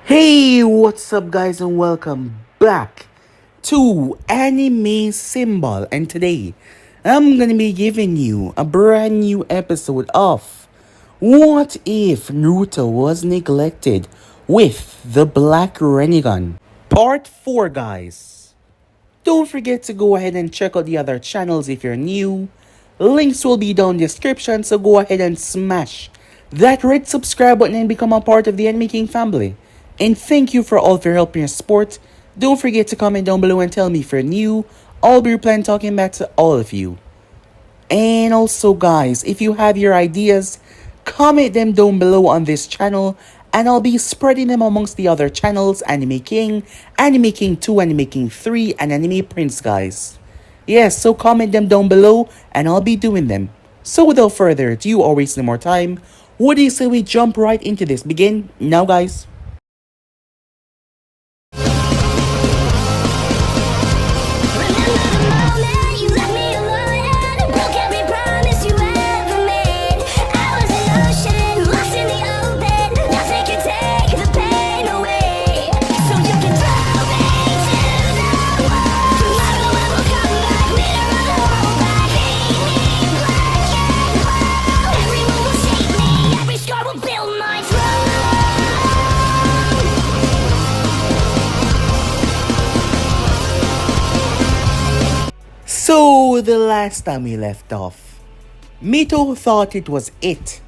Hey, what's up, guys, and welcome back to Anime Symbol. And today, I'm gonna be giving you a brand new episode of What If Naruto Was Neglected with the Black Rinnegan? Part 4, guys. Don't forget to go ahead and check out the other channels if you're new. Links will be down in the description, so go ahead and smash that red subscribe button and become a part of the Anime King family. And thank you for all of your help and your support. Don't forget to comment down below and tell me if you're new. I'll be replying talking back to all of you. And also, guys, if you have your ideas, comment them down below on this channel, and I'll be spreading them amongst the other channels: Anime King, Anime King 2, Anime King 3, and Anime Prince, guys. Yes, so comment them down below, and I'll be doing them. So without further ado or wasting more time, what do you say we jump right into this? Begin now, guys. So, the last time we left off, Mito thought it was it,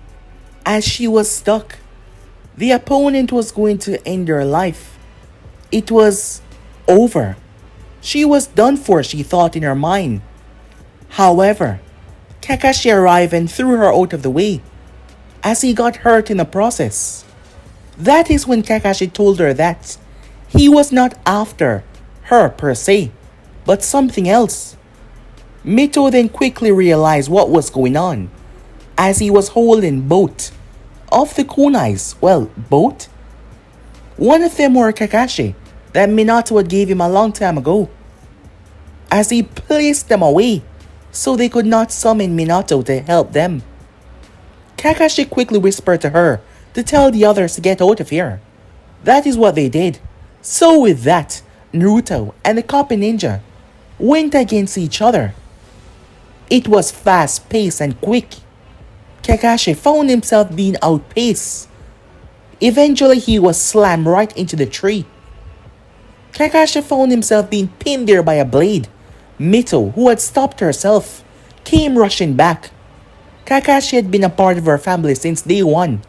as she was stuck. The opponent was going to end her life. It was over. She was done for, she thought in her mind. However, Kakashi arrived and threw her out of the way, as he got hurt in the process. That is when Kakashi told her that he was not after her per se, but something else. Mito then quickly realized what was going on, as he was holding both of the kunais. Well, both? One of them were Kakashi, that Minato had gave him a long time ago, as he placed them away so they could not summon Minato to help them. Kakashi quickly whispered to her to tell the others to get out of here. That is what they did. So with that, Naruto and the copy ninja went against each other. It was fast-paced and quick. Kakashi found himself being outpaced. Eventually, he was slammed right into the tree. Kakashi found himself being pinned there by a blade. Mito, who had stopped herself, came rushing back. Kakashi had been a part of her family since day one.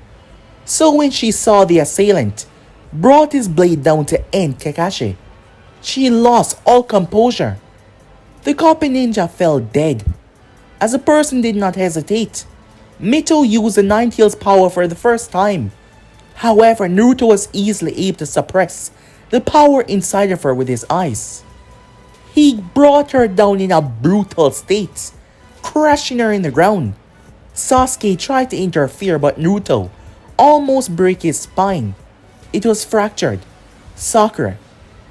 So when she saw the assailant brought his blade down to end Kakashi, she lost all composure. The copy ninja fell dead. As the person did not hesitate, Mito used the Nine Tails power for the first time. However, Naruto was easily able to suppress the power inside of her with his eyes. He brought her down in a brutal state, crashing her in the ground. Sasuke tried to interfere, but Naruto almost broke his spine. It was fractured. Sakura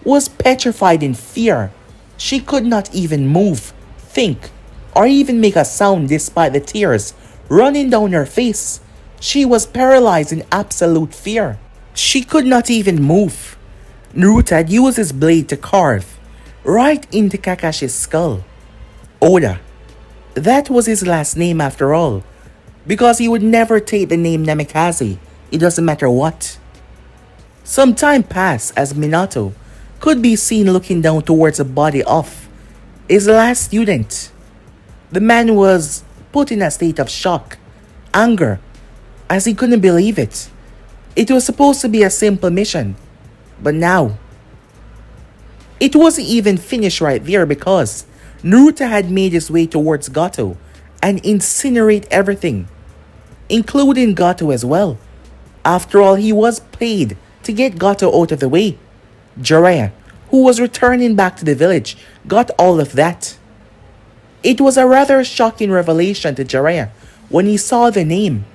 was petrified in fear. She could not even move, think, or even make a sound despite the tears running down her face. She was paralyzed in absolute fear. She could not even move. Naruto had used his blade to carve right into Kakashi's skull. Oda. That was his last name after all, because he would never take the name Namikaze. It doesn't matter what. Some time passed as Minato could be seen looking down towards the body of his last student. The man was put in a state of shock, anger, as he couldn't believe it. It was supposed to be a simple mission, but now, it wasn't even finished right there, because Naruto had made his way towards Gato and incinerate everything, including Gato as well. After all, he was paid to get Gato out of the way. Jiraiya, who was returning back to the village, got all of that. It was a rather shocking revelation to Jiraiya when he saw the name,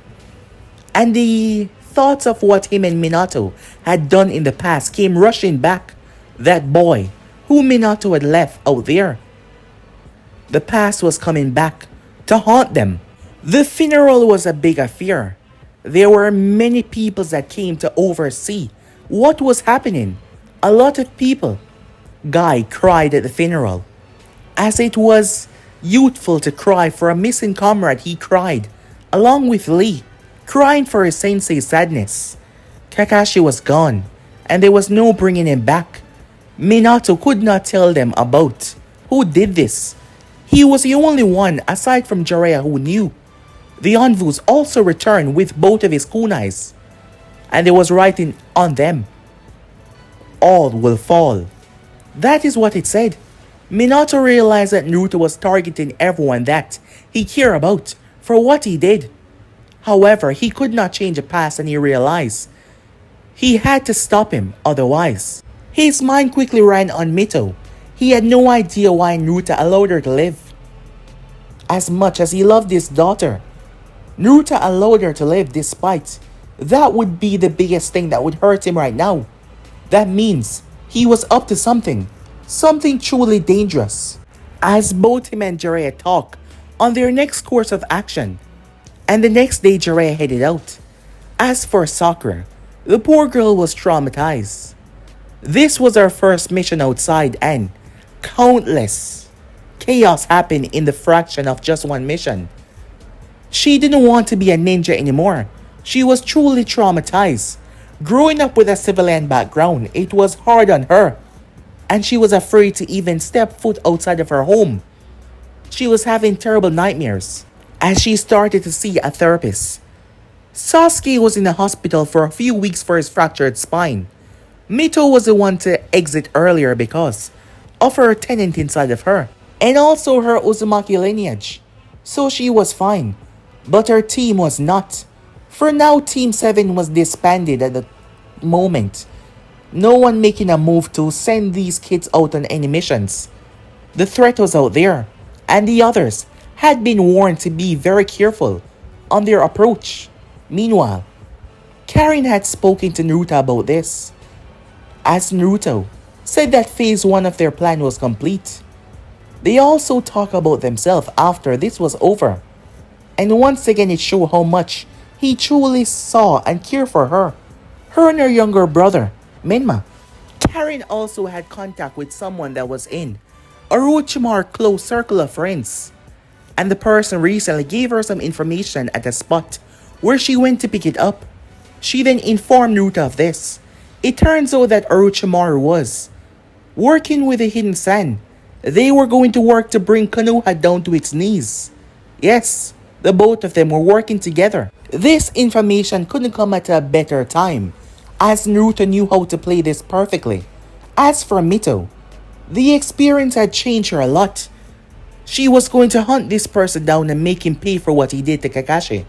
and the thoughts of what him and Minato had done in the past came rushing back. That boy who Minato had left out there. The past was coming back to haunt them. The funeral was a big affair. There were many people that came to oversee What was happening? A lot of people. Guy cried at the funeral. As it was youthful to cry for a missing comrade, he cried, along with Lee, crying for his sensei's sadness. Kakashi was gone, and there was no bringing him back. Minato could not tell them about who did this. He was the only one, aside from Jiraiya, who knew. The Anvus also returned with both of his kunais, and there was writing on them, "All will fall." That is what it said. Minato realized that Naruto was targeting everyone that he cared about for what he did. However, he could not change the past, and he realized he had to stop him otherwise. His mind quickly ran on Mito. He had no idea why Naruto allowed her to live. As much as he loved his daughter, Naruto allowed her to live despite that would be the biggest thing that would hurt him right now. That means he was up to something truly dangerous. As both him and Jiraiya talk on their next course of action, and the next day Jiraiya headed out. As for Sakura, the poor girl was traumatized. This was her first mission outside, and countless chaos happened in the fraction of just one mission. She didn't want to be a ninja anymore. She was truly traumatized. Growing up with a civilian background, it was hard on her, and she was afraid to even step foot outside of her home. She was having terrible nightmares as she started to see a therapist. Sasuke was in the hospital for a few weeks for his fractured spine. Mito was the one to exit earlier because of her tenant inside of her, and also her Uzumaki lineage. So she was fine, but her team was not. For now, Team 7 was disbanded at the moment. No one making a move to send these kids out on any missions. The threat was out there, and the others had been warned to be very careful on their approach. Meanwhile, Karin had spoken to Naruto about this, as Naruto said that phase 1 of their plan was complete. They also talk about themselves after this was over, and once again it showed how much he truly saw and cared for her and her younger brother, Menma. Karin also had contact with someone that was in Orochimaru's close circle of friends, and the person recently gave her some information at a spot where she went to pick it up. She then informed Naruto of this. It turns out that Orochimaru was working with the Hidden Sand. They were going to work to bring Konoha down to its knees. Yes, the both of them were working together. This information couldn't come at a better time, as Naruto knew how to play this perfectly. As for Mito, the experience had changed her a lot. She was going to hunt this person down and make him pay for what he did to Kakashi.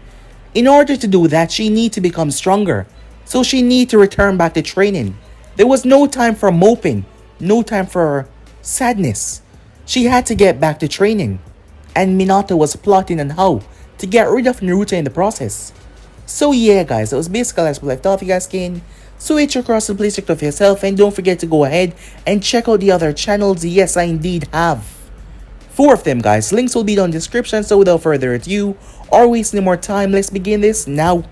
In order to do that, she needed to become stronger, so she needed to return back to training. There was no time for moping, no time for sadness. She had to get back to training, and Minato was plotting on how to get rid of Naruto in the process. So yeah guys, that was basically as what I thought. If you guys can switch across and please check it out for yourself, and don't forget to go ahead and check out the other channels. Yes, I indeed have 4 of them guys. Links will be down in the description. So without further ado, or wasting more time, let's begin this now.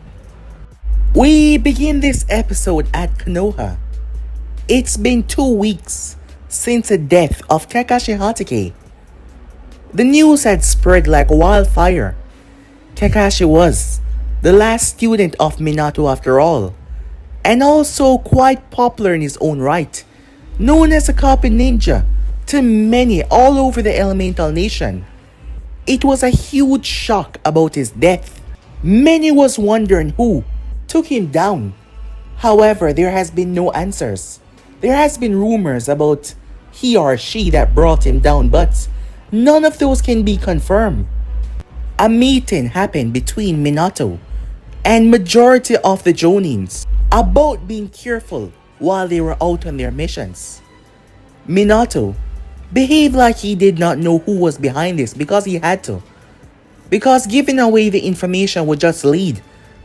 We begin this episode at Konoha. It's been 2 weeks since the death of Kakashi Hatake. The news had spread like wildfire. Kakashi was the last student of Minato after all, and also quite popular in his own right, known as a copy ninja to many all over the Elemental Nation. It was a huge shock about his death. Many was wondering who took him down. However, there has been no answers. There has been rumors about he or she that brought him down, but none of those can be confirmed. A meeting happened between Minato and majority of the Jonins about being careful while they were out on their missions. Minato behaved like he did not know who was behind this because he had to. Because giving away the information would just lead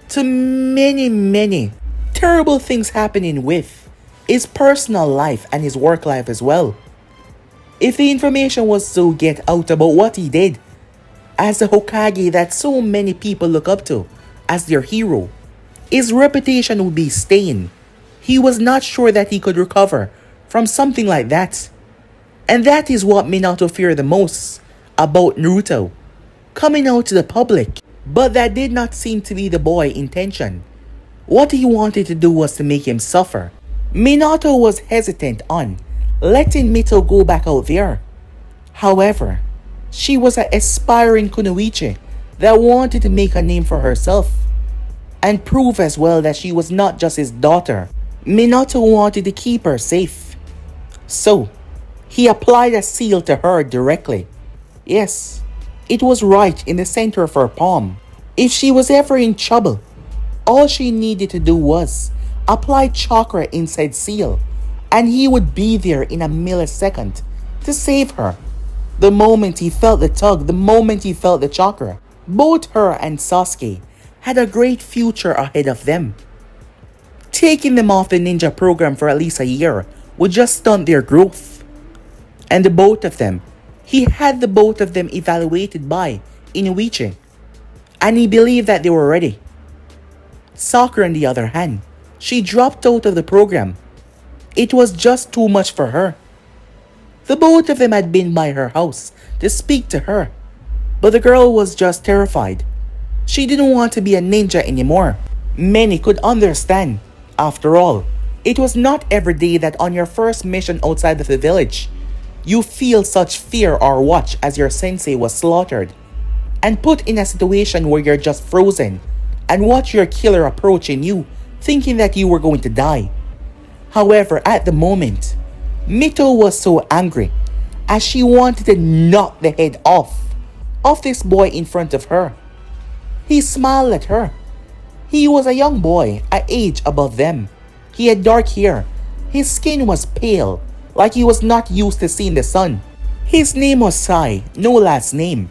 to many terrible things happening with his personal life and his work life as well. If the information was to get out about what he did as the Hokage that so many people look up to as their hero, his reputation would be stained. He was not sure that he could recover from something like that. And that is what Minato feared the most about Naruto, coming out to the public. But that did not seem to be the boy's intention. What he wanted to do was to make him suffer. Minato was hesitant on letting Mito go back out there. However, she was an aspiring kunoichi that wanted to make a name for herself and prove as well that she was not just his daughter. Minato wanted to keep her safe. So, he applied a seal to her directly. Yes, it was right in the center of her palm. If she was ever in trouble, all she needed to do was apply chakra inside seal, and he would be there in a millisecond to save her. The moment he felt the tug, the moment he felt the chakra, both her and Sasuke had a great future ahead of them. Taking them off the ninja program for at least a year would just stunt their growth. And the both of them, he had the both of them evaluated by Inoichi, and he believed that they were ready. Sakura, on the other hand, she dropped out of the program. It was just too much for her. The both of them had been by her house to speak to her, but the girl was just terrified. She didn't want to be a ninja anymore. Many could understand. After all, it was not every day that on your first mission outside of the village, you feel such fear or watch as your sensei was slaughtered and put in a situation where you're just frozen and watch your killer approaching you thinking that you were going to die. However, at the moment, Mito was so angry as she wanted to knock the head off of this boy in front of her. He smiled at her. He was a young boy, an age above them. He had dark hair. His skin was pale, like he was not used to seeing the sun. His name was Sai, no last name.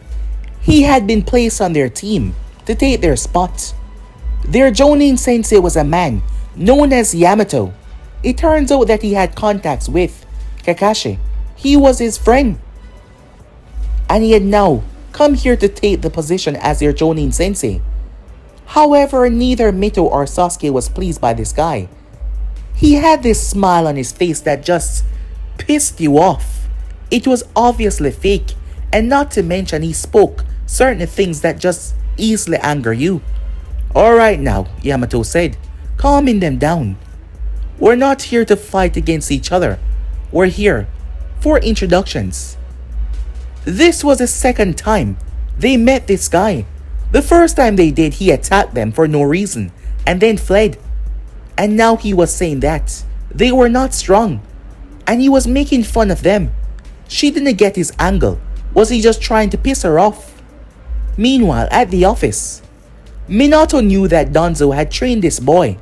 He had been placed on their team to take their spot. Their Jonin sensei was a man known as Yamato. It turns out that he had contacts with Kakashi. He was his friend. And he had now come here to take the position as their Jonin sensei. However, neither Mito or Sasuke was pleased by this guy. He had this smile on his face that just pissed you off. It was obviously fake, and not to mention he spoke certain things that just easily anger you. Alright now, Yamato said, calming them down. We're not here to fight against each other. We're here for introductions. This was the second time they met this guy. The first time they did, he attacked them for no reason and then fled. And now he was saying that they were not strong and he was making fun of them. She didn't get his angle. Was he just trying to piss her off? Meanwhile, at the office, Minato knew that Danzo had trained this boy.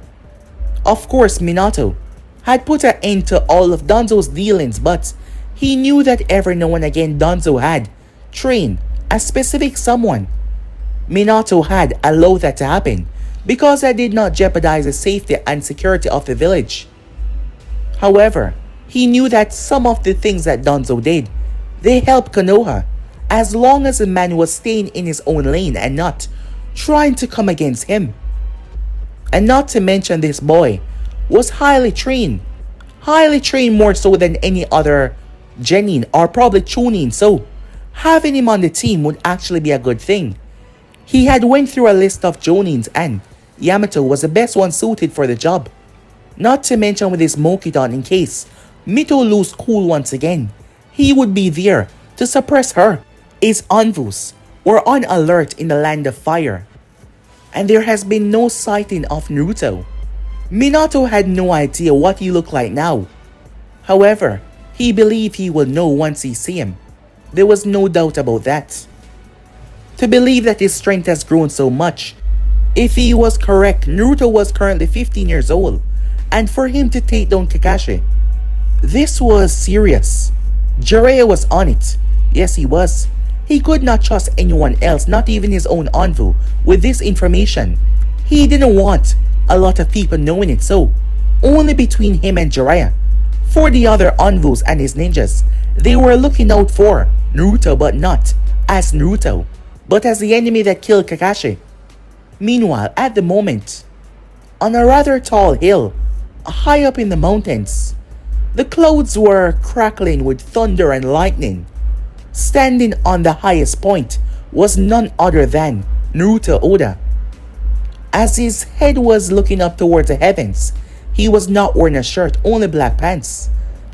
Of course, Minato had put an end to all of Danzo's dealings, but he knew that every now and again Danzo had trained a specific someone. Minato had allowed that to happen because that did not jeopardize the safety and security of the village. However, he knew that some of the things that Danzo did, they helped Konoha, as long as the man was staying in his own lane and not trying to come against him. And not to mention this boy was highly trained more so than any other genin or probably chunin, so having him on the team would actually be a good thing. He had went through a list of jonins and Yamato was the best one suited for the job. Not to mention with his Mokidon, in case Mito lose cool once again, he would be there to suppress her. His Anvus were on alert in the land of fire, and there has been no sighting of Naruto. Minato had no idea what he looked like now. However, he believed he will know once he see him. There was no doubt about that. To believe that his strength has grown so much, if he was correct, Naruto was currently 15 years old, and for him to take down Kakashi, this was serious. Jiraiya was on it. Yes, he was. He could not trust anyone else, not even his own Anvu, with this information. He didn't want a lot of people knowing it, so only between him and Jiraiya. For the other Anvus and his ninjas, they were looking out for Naruto, but not as Naruto, but as the enemy that killed Kakashi. Meanwhile, at the moment, on a rather tall hill, high up in the mountains. The clouds were crackling with thunder and lightning. Standing on the highest point was none other than Naruto Oda. As his head was looking up towards the heavens, he was not wearing a shirt, only black pants.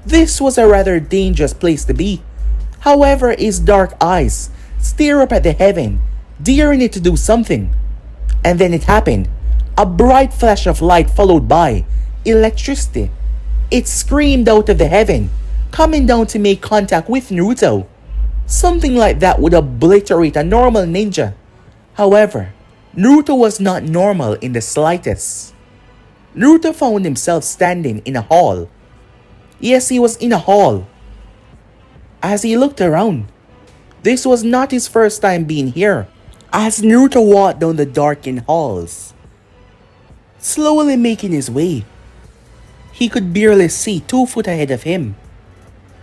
This was a rather dangerous place to be. However, his dark eyes stare up at the heaven, daring it to do something. And then it happened. A bright flash of light followed by electricity. It screamed out of the heaven, coming down to make contact with Naruto. Something like that would obliterate a normal ninja. However, Naruto was not normal in the slightest. Naruto found himself standing in a hall. Yes, he was in a hall. As he looked around, this was not his first time being here. As Naruto walked down the darkened halls, slowly making his way, he could barely see 2 feet ahead of him.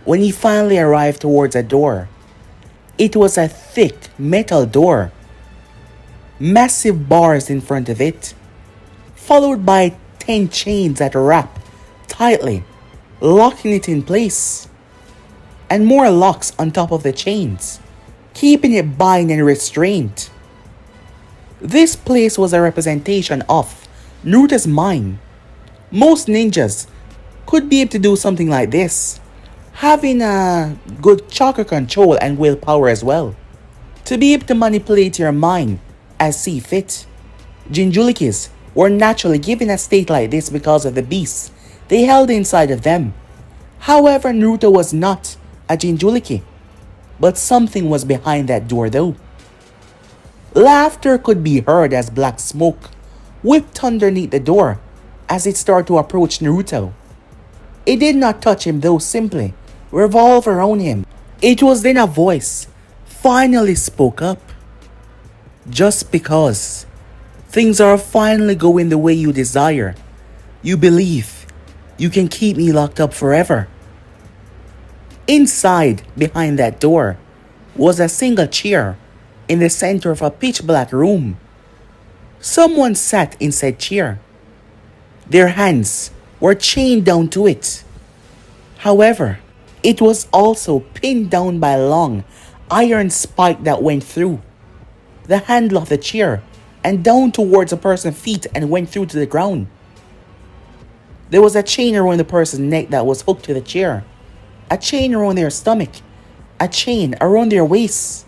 When he finally arrived towards a door, it was a thick metal door. Massive bars in front of it, followed by 10 chains that wrap tightly, locking it in place. And more locks on top of the chains, keeping it bound and restrained. This place was a representation of Naruto's mind. Most ninjas could be able to do something like this, having a good chakra control and willpower as well, to be able to manipulate your mind as see fit. Jinchurikis were naturally given a state like this because of the beasts they held inside of them. However, Naruto was not a Jinchuriki, but something was behind that door though. Laughter could be heard as black smoke whipped underneath the door as it started to approach Naruto. It did not touch him though, simply revolve around him. It was then a voice finally spoke up. Just because things are finally going the way you desire, you believe you can keep me locked up forever. Inside, behind that door, was a single chair in the center of a pitch black room. Someone sat in said chair. Their hands were chained down to it. However, it was also pinned down by a long iron spike that went through the handle of the chair and down towards a person's feet and went through to the ground. There was a chain around the person's neck that was hooked to the chair, a chain around their stomach, a chain around their waist,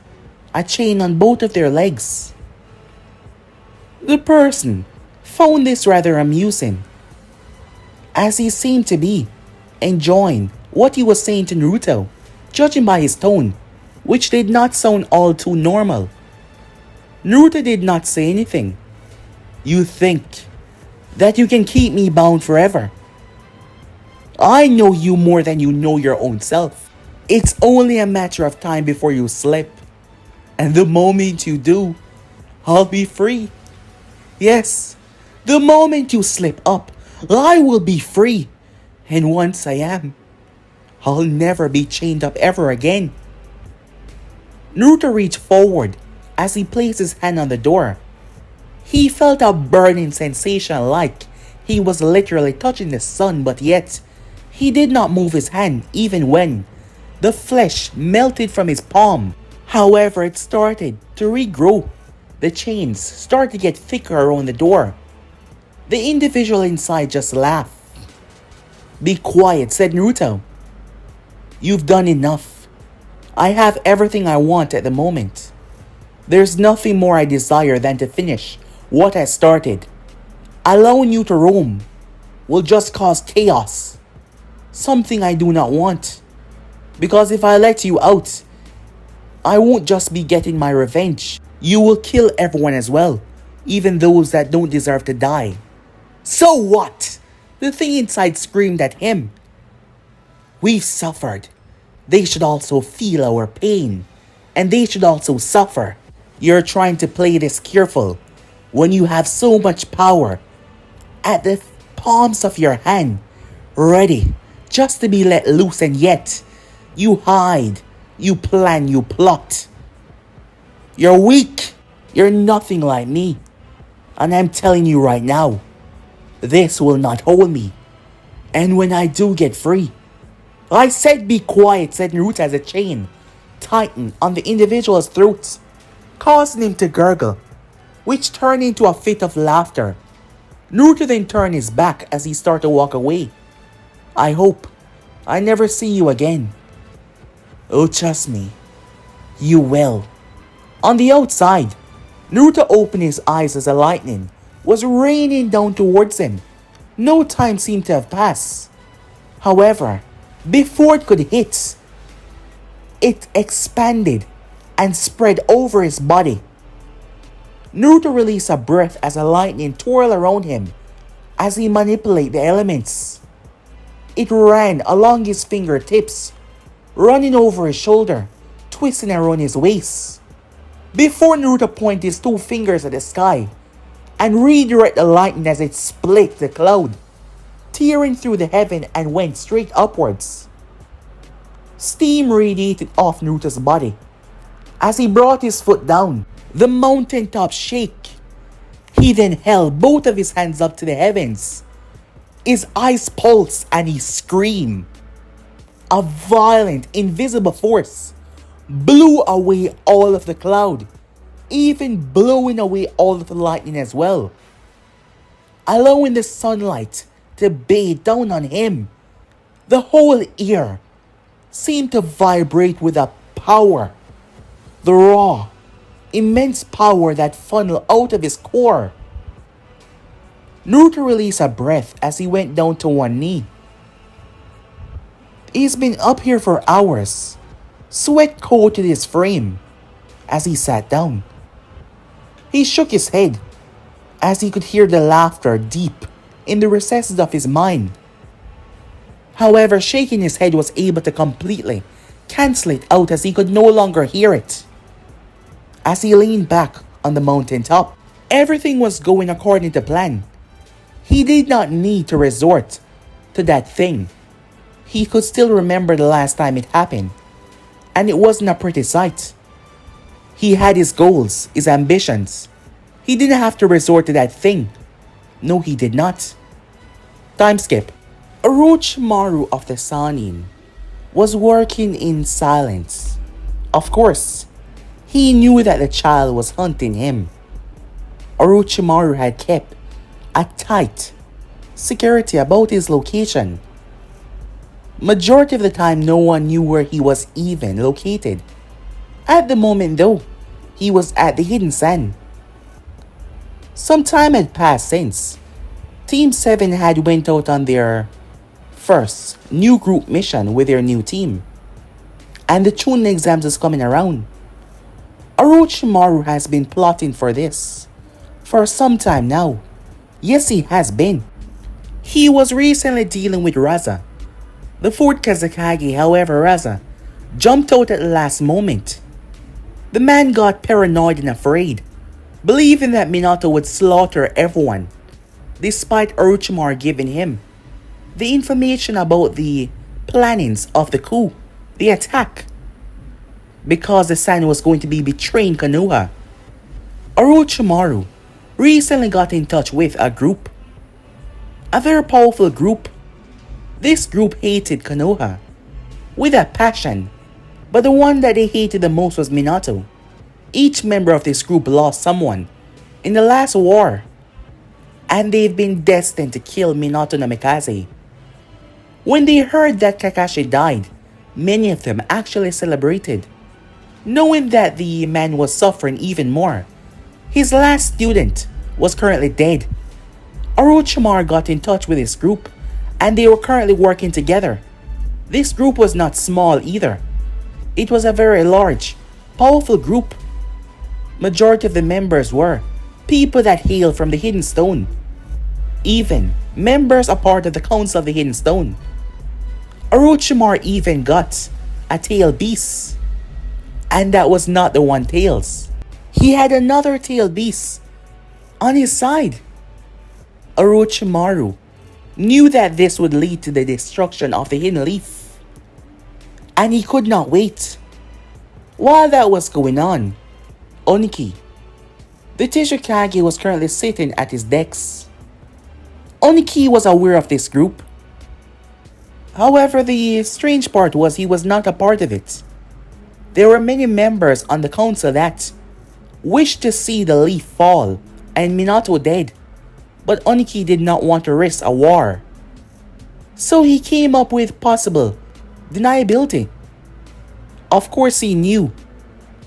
a chain on both of their legs. The person found this rather amusing, as he seemed to be enjoying what he was saying to Naruto, judging by his tone, which did not sound all too normal. Naruto did not say anything. You think that you can keep me bound forever? I know you more than you know your own self. It's only a matter of time before you slip. And the moment you do, I'll be free. Yes, the moment you slip up, I will be free. And once I am, I'll never be chained up ever again. Naruto reached forward as he placed his hand on the door. He felt a burning sensation like he was literally touching the sun, but yet he did not move his hand even when the flesh melted from his palm. However, it started to regrow. The chains started to get thicker around the door. The individual inside just laughed. Be quiet, said Naruto. You've done enough. I have everything I want at the moment. There's nothing more I desire than to finish what I started. Allowing you to roam will just cause chaos. Something I do not want. Because if I let you out, I won't just be getting my revenge. You will kill everyone as well, even those that don't deserve to die. So what? The thing inside screamed at him. We've suffered. They should also feel our pain, and they should also suffer. You're trying to play this careful when you have so much power at the palms of your hand, ready just to be let loose, and yet you hide, you plan, you plot. You're weak. You're nothing like me. And I'm telling you right now, this will not hold me. And when I do get free, I said be quiet, said Naruto as a chain tightened on the individual's throat, causing him to gurgle, which turned into a fit of laughter. Naruto then turned his back as he started to walk away. I hope I never see you again. Oh, trust me, you will. On the outside, Naruto opened his eyes as the lightning was raining down towards him. No time seemed to have passed. However, before it could hit, it expanded and spread over his body. Naruto released a breath as the lightning twirled around him as he manipulated the elements. It ran along his fingertips, running over his shoulder, twisting around his waist. Before Naruto pointed his two fingers at the sky and redirected the lightning as it split the cloud, tearing through the heaven and went straight upwards. Steam radiated off Naruto's body. As he brought his foot down, the mountaintop shake. He then held both of his hands up to the heavens. His eyes pulsed and he screamed. A violent, invisible force blew away all of the cloud, even blowing away all of the lightning as well, allowing the sunlight to bathe down on him. The whole air seemed to vibrate with a power, the raw, immense power that funneled out of his core. Naruto released a breath as he went down to one knee. He's been up here for hours. Sweat coated his frame as he sat down. He shook his head as he could hear the laughter deep in the recesses of his mind. However, shaking his head was able to completely cancel it out as he could no longer hear it. As he leaned back on the mountaintop, everything was going according to plan. He did not need to resort to that thing. He could still remember the last time it happened, and it wasn't a pretty sight. He had his goals, his ambitions. He didn't have to resort to that thing. No, he did not. Time skip. Orochimaru of the Sannin was working in silence. Of course, he knew that the child was hunting him. Orochimaru had kept a tight security about his location. Majority of the time, no one knew where he was even located. At the moment though, he was at the Hidden Sand. Some time had passed since Team 7 had went out on their first new group mission with their new team, and the Chunin exams is coming around. Orochimaru has been plotting for this for some time now. Yes, he has been. He was recently dealing with Raza, the fourth Kazekage. However, Raza jumped out at the last moment. The man got paranoid and afraid, believing that Minato would slaughter everyone, despite Orochimaru giving him the information about the plannings of the coup, the attack, because the Sand was going to be betraying Konoha. Orochimaru recently got in touch with a group, a very powerful group. This group hated Konoha with a passion, but the one that they hated the most was Minato. Each member of this group lost someone in the last war, and they've been destined to kill Minato Namikaze. When they heard that Kakashi died, many of them actually celebrated, knowing that the man was suffering even more. His last student was currently dead. Orochimaru got in touch with this group, and they were currently working together. This group was not small either. It was a very large, powerful group. Majority of the members were people that hail from the Hidden Stone. Even members are part of the Council of the Hidden Stone. Orochimaru even got a tail beast, and that was not the one Tails. He had another tail beast on his side. Orochimaru knew that this would lead to the destruction of the Hidden Leaf, and he could not wait. While that was going on, Oniki, the Teshikage, was currently sitting at his desk. Oniki was aware of this group. However, the strange part was he was not a part of it. There were many members on the council that wished to see the leaf fall and Minato dead, but Oniki did not want to risk a war. So he came up with possible deniability. Of course, he knew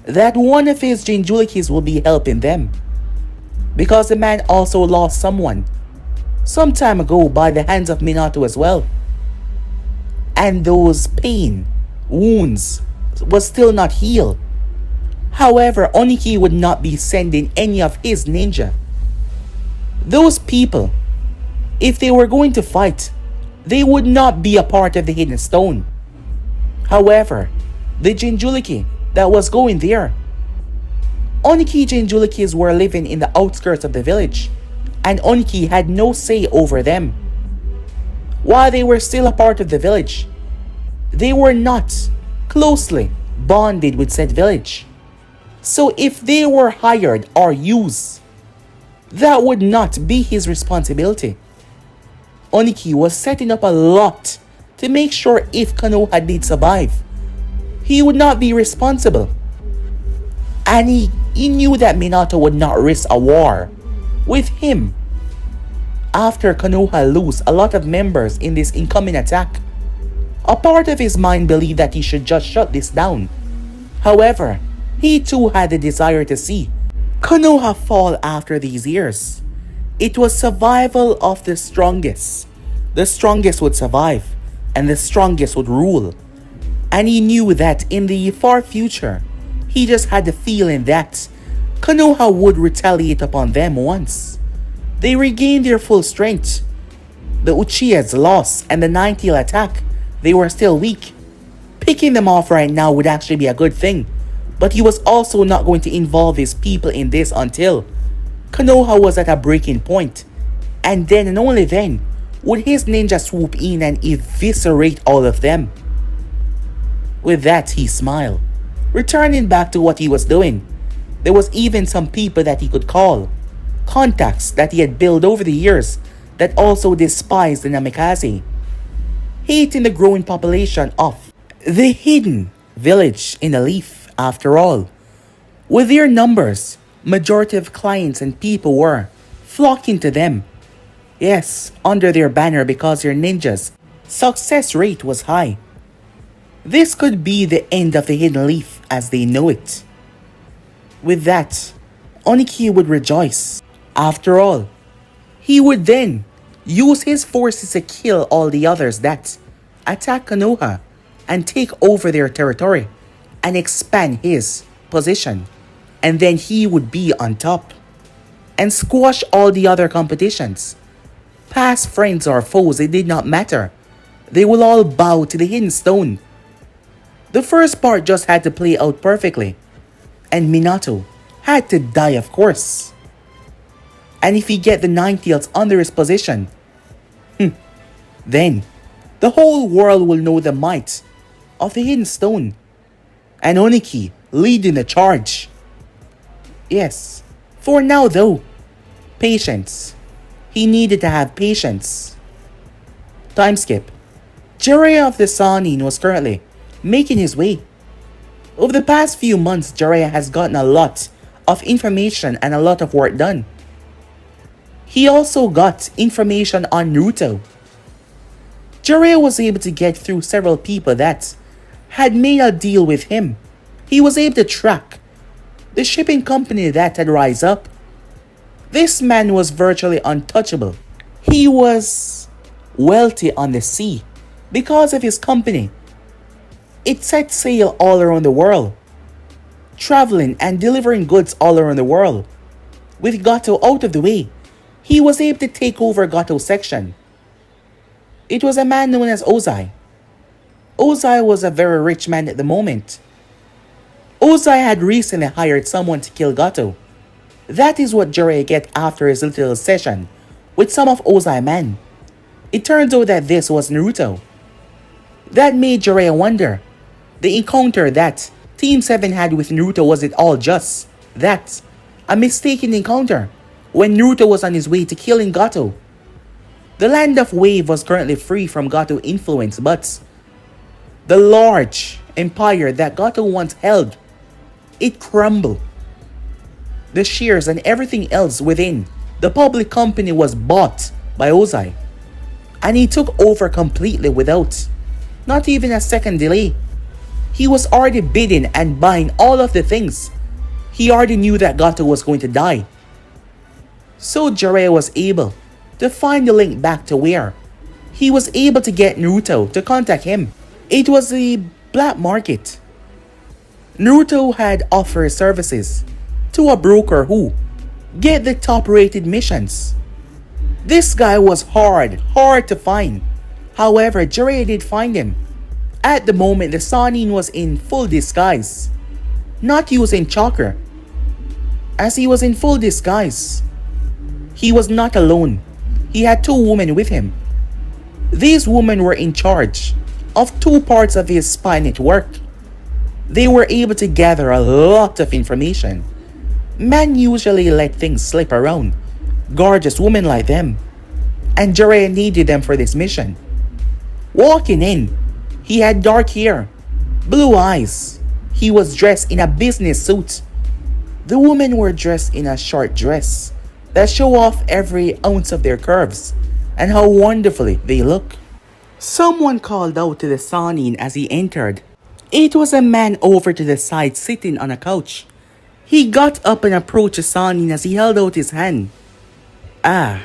that one of his Jinchurikis will be helping them, because the man also lost someone some time ago by the hands of Minato as well. And those pain, wounds, was still not healed. However, Oniki would not be sending any of his ninja. Those people, if they were going to fight, they would not be a part of the Hidden Stone. However, the Jinchuriki that was going there, Oniki Jinchurikis were living in the outskirts of the village, and Oniki had no say over them. While they were still a part of the village, they were not closely bonded with said village. So if they were hired or used, that would not be his responsibility. Oniki was setting up a lot to make sure if Konoha did survive, he would not be responsible. And he knew that Minato would not risk a war with him. After Konoha lose a lot of members in this incoming attack, a part of his mind believed that he should just shut this down. However, he too had the desire to see Konoha fall after these years. It was survival of the strongest. The strongest would survive, and the strongest would rule. And he knew that in the far future, he just had the feeling that Konoha would retaliate upon them once they regained their full strength. The Uchihas lost, and the Nine-Tail attack, they were still weak. Picking them off right now would actually be a good thing, but he was also not going to involve his people in this until Konoha was at a breaking point, and then and only then would his ninja swoop in and eviscerate all of them. With that, he smiled, returning back to what he was doing. There was even some people that he could call, contacts that he had built over the years that also despised the Namikaze, hating the growing population of the hidden village in the leaf. After all, with their numbers, majority of clients and people were flocking to them. Yes, under their banner because their ninjas' success rate was high. This could be the end of the hidden leaf as they know it. With that, Oniki would rejoice. After all, he would then use his forces to kill all the others that attack Konoha and take over their territory and expand his position. And then he would be on top and squash all the other competitions. Past friends or foes, it did not matter. They will all bow to the Hidden Stone. The first part just had to play out perfectly, and Minato had to die, of course. And if he get the Nine-Tails under his position, then the whole world will know the might of the Hidden Stone, and Oniki leading the charge. Yes, for now though, patience. He needed to have patience. Time skip. Jiraiya of the Sanin was currently making his way. Over the past few months, Jiraiya has gotten a lot of information and a lot of work done. He also got information on Naruto. Jiraiya was able to get through several people that had made a deal with him. He was able to track the shipping company that had rise up. This man was virtually untouchable. He was wealthy on the sea because of his company. It set sail all around the world, traveling and delivering goods all around the world. With Gato out of the way, he was able to take over Gato's section. It was a man known as Ozai. Ozai was a very rich man at the moment. Ozai had recently hired someone to kill Gato. That is what Jiraiya get after his little session with some of Ozai men. It turns out that this was Naruto. That made Jiraiya wonder, the encounter that Team 7 had with Naruto, was it all just that? A mistaken encounter when Naruto was on his way to killing Gato? The land of Wave was currently free from Gato influence, but the large empire that Gato once held, it crumbled. The shares and everything else within the public company was bought by Ozai, and he took over completely without not even a second delay. He was already bidding and buying all of the things. He already knew that Gato was going to die. So Jiraiya was able to find the link back to where he was able to get Naruto to contact him. It was the black market. Naruto had offered services to a broker who get the top rated missions. This guy was hard to find. However, Jiraiya did find him. At the moment, the Sannin was in full disguise, not using chakra. As he was in full disguise, he was not alone. He had two women with him. These women were in charge of two parts of his spy network. They were able to gather a lot of information. Men usually let things slip around. Gorgeous women like them. And Jiraiya needed them for this mission. Walking in, he had dark hair, blue eyes. He was dressed in a business suit. The women were dressed in a short dress that show off every ounce of their curves and how wonderfully they look. Someone called out to the Sannin as he entered. It was a man over to the side sitting on a couch. He got up and approached the Sannin as he held out his hand. "Ah,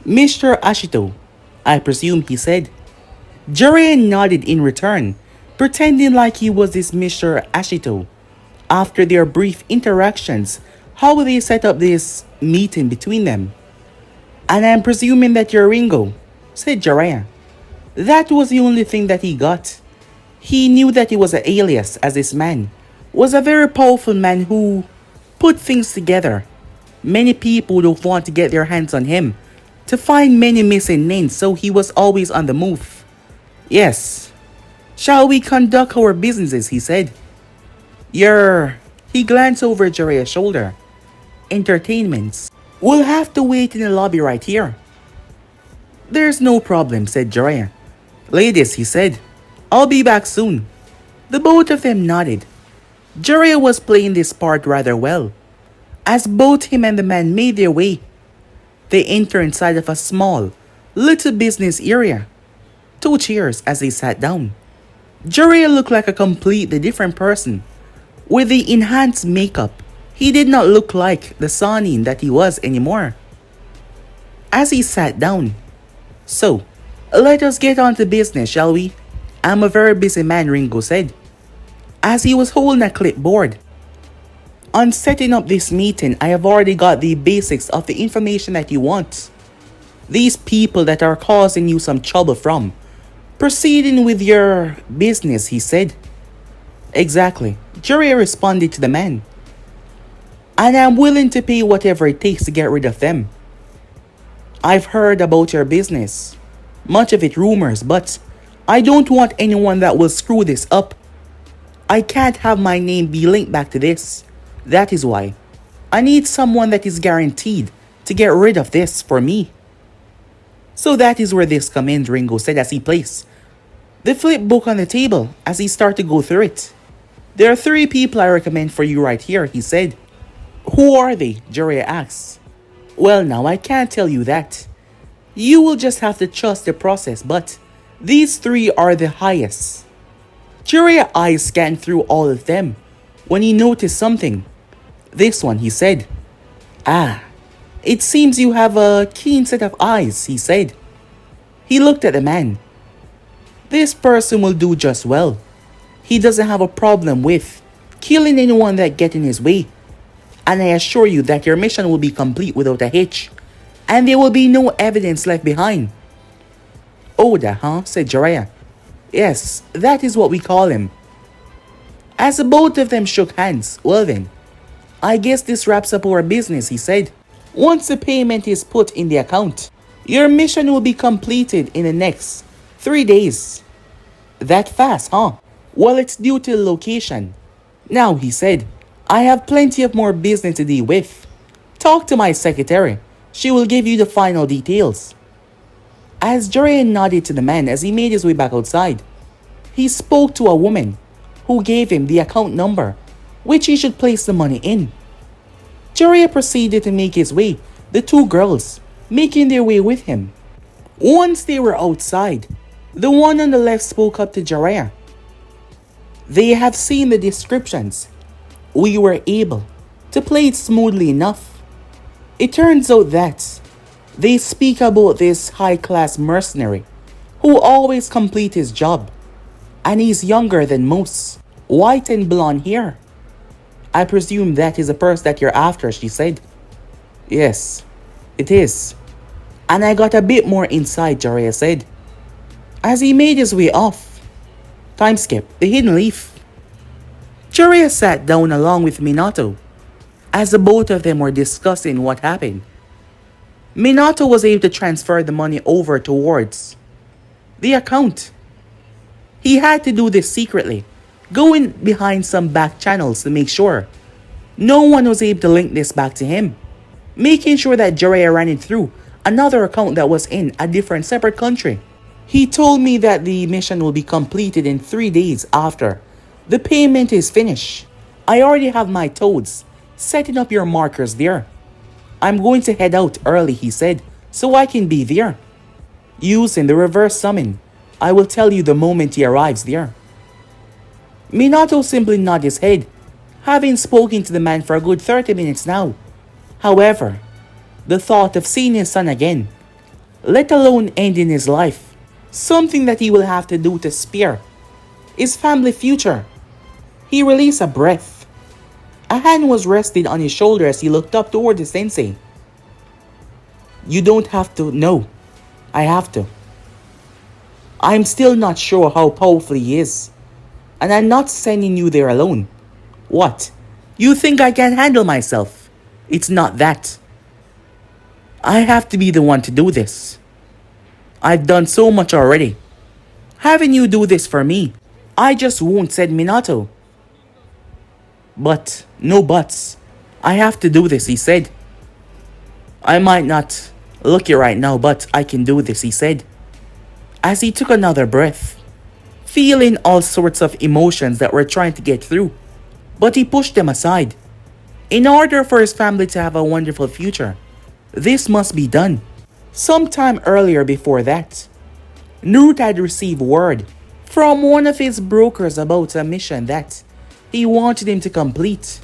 Mr. Ashito, I presume," he said. Jiraiya nodded in return, pretending like he was this Mr. Ashito. After their brief interactions, how would they set up this meeting between them? "And I'm presuming that you're Ringo," said Jiraiya. That was the only thing that he got. He knew that he was an alias, as this man was a very powerful man who put things together. Many people don't want to get their hands on him to find many missing names, so he was always on the move. "Yes. Shall we conduct our businesses?" he said. He glanced over Jiraiya's shoulder. "Entertainments. We'll have to wait in the lobby right here." "There's no problem," said Jiraiya. "Ladies," he said, "I'll be back soon." The both of them nodded. Jiraiya was playing this part rather well. As both him and the man made their way, they entered inside of a small, little business area. Two chairs as they sat down. Jiraiya looked like a completely different person. With the enhanced makeup, he did not look like the Sannin that he was anymore. As he sat down, "So, let us get on to business, shall we? I'm a very busy man," Ringo said, as he was holding a clipboard. "On setting up this meeting, I have already got the basics of the information that you want. These people that are causing you some trouble from proceeding with your business," he said. "Exactly," Jiraiya responded to the man. "And I'm willing to pay whatever it takes to get rid of them. I've heard about your business, much of it rumors, but I don't want anyone that will screw this up. I can't have my name be linked back to this. That is why I need someone that is guaranteed to get rid of this for me." "So that is where this comes in," Ringo said as he placed the flip book on the table as he started to go through it. "There are 3 people I recommend for you right here," he said. "Who are they?" Jiraiya asked. "Well, now I can't tell you that. You will just have to trust the process, but these 3 are the highest." Jiraiya's eyes scanned through all of them when he noticed something. "This one," he said. "Ah, it seems you have a keen set of eyes," he said. He looked at the man. "This person will do just well. He doesn't have a problem with killing anyone that gets in his way. And I assure you that your mission will be complete without a hitch, and there will be no evidence left behind." "Oda, huh?" said Jiraiya. "Yes, that is what we call him." As the both of them shook hands, "Well then, I guess this wraps up our business," he said. "Once the payment is put in the account, your mission will be completed in the next 3 days." "That fast, huh?" "Well, it's due to the location. Now," he said, "I have plenty of more business to deal with. Talk to my secretary. She will give you the final details." As Jiraiya nodded to the man as he made his way back outside, he spoke to a woman who gave him the account number which he should place the money in. Jiraiya proceeded to make his way, the two girls making their way with him. Once they were outside, the one on the left spoke up to Jiraiya. They have seen the descriptions. We were able to play it smoothly enough. It turns out that they speak about this high-class mercenary who always completes his job, and he's younger than most, white and blonde hair. I presume that is the person that you're after, she said. Yes, it is. And I got a bit more insight, Jiraiya said, as he made his way off. Time skip, the hidden leaf. Jiraiya sat down along with Minato, as the both of them were discussing what happened. Minato was able to transfer the money over towards the account. He had to do this secretly, going behind some back channels to make sure no one was able to link this back to him, making sure that Jiraiya ran it through another account that was in a different separate country. He told me that the mission will be completed in 3 days after the payment is finished. I already have my toads setting up your markers there. I'm going to head out early, he said, so I can be there. Using the reverse summon, I will tell you the moment he arrives there. Minato simply nodded his head, having spoken to the man for a good 30 minutes now. However, the thought of seeing his son again, let alone ending his life, something that he will have to do to spare his family future. He released a breath. A hand was rested on his shoulder as he looked up toward the sensei. You don't have to. No, I have to. I'm still not sure how powerful he is, and I'm not sending you there alone. What? You think I can handle myself? It's not that. I have to be the one to do this. I've done so much already. Having you do this for me, I just won't, said Minato. But, no buts. I have to do this, he said. I might not look it right now, but I can do this, he said, as he took another breath, feeling all sorts of emotions that were trying to get through, but he pushed them aside. In order for his family to have a wonderful future, this must be done. Sometime earlier before that, Naruto had received word from one of his brokers about a mission that he wanted him to complete.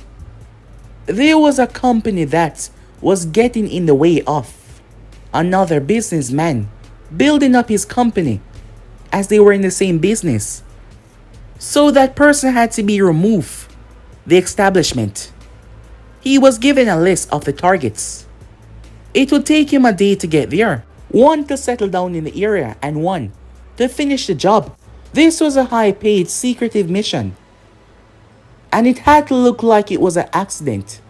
There was a company that was getting in the way of another businessman building up his company as they were in the same business. So that person had to be removed the establishment. He was given a list of the targets. It would take him a day to get there, one to settle down in the area and one to finish the job. This was a high-paid secretive mission, and it had to look like it was an accident.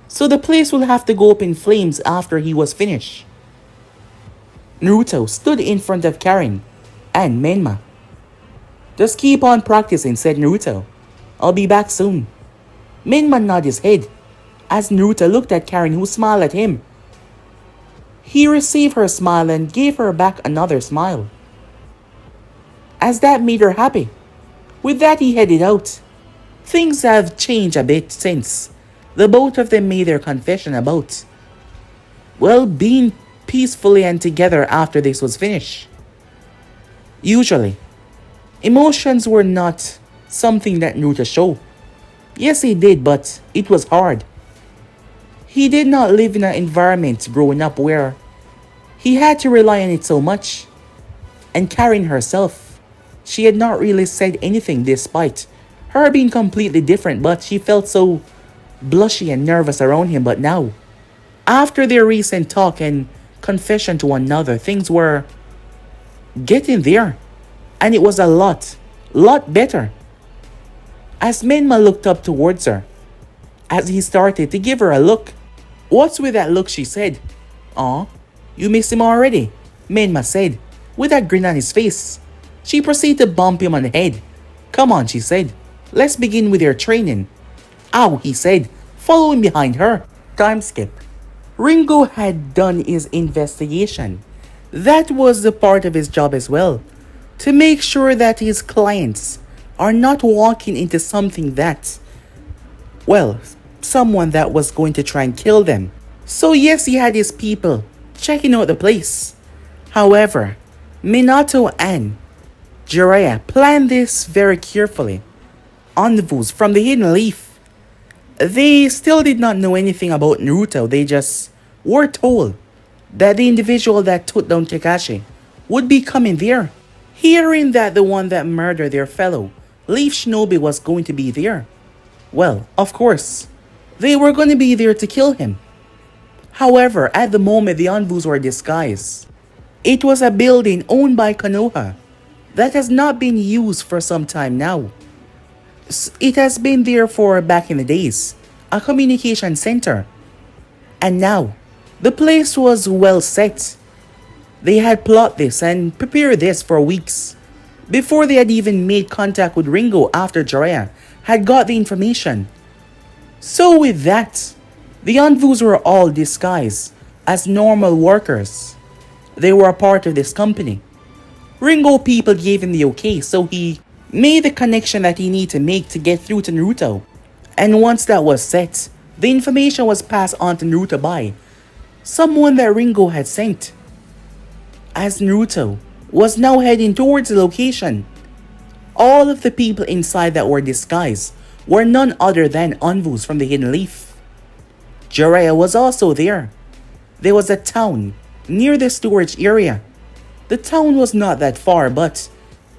So the place will have to go up in flames after he was finished. Naruto stood in front of Karin and Menma. Just keep on practicing, said Naruto. I'll be back soon. Menma nodded his head as Naruto looked at Karin, who smiled at him. He received her smile and gave her back another smile, as that made her happy. With that, he headed out. Things have changed a bit since the both of them made their confession about, well, being peacefully and together after this was finished. Usually, emotions were not something that Naruto showed. Yes, he did, but it was hard. He did not live in an environment growing up where he had to rely on it so much. And Karin herself, she had not really said anything despite her being completely different, but she felt so blushy and nervous around him. But now, after their recent talk and confession to one another, things were getting there, and it was a lot better. As Menma looked up towards her, as he started to give her a look. What's with that look, she said. Aw, you miss him already, Menma said, with a grin on his face. She proceeded to bump him on the head. Come on, she said. Let's begin with your training. Ow, he said, following behind her. Time skip. Ringo had done his investigation That was the part of his job as well, to make sure that his clients are not walking into something that, well, someone that was going to try and kill them. So yes, he had his people checking out the place. However, Minato and Jiraiya planned this very carefully. Envoys from the Hidden Leaf. They still did not know anything about Naruto. They just were told that the individual that took down Kakashi would be coming there. Hearing that the one that murdered their fellow Leaf Shinobi was going to be there, well, of course, they were going to be there to kill him. However, at the moment the envoys were disguised. It was a building owned by Konoha that has not been used for some time now. It has been there for back in the days, a communication center. And now, the place was well set. They had plotted this and prepared this for weeks, before they had even made contact with Ringo after Jiraiya had got the information. So with that, the envoys were all disguised as normal workers. They were a part of this company. Ringo people gave him the okay, so he made the connection that he needed to make to get through to Naruto. And once that was set, the information was passed on to Naruto by someone that Ringo had sent. As Naruto was now heading towards the location, all of the people inside that were disguised were none other than envoys from the Hidden Leaf. Jiraiya was also there. There was a town near the storage area. The town was not that far, but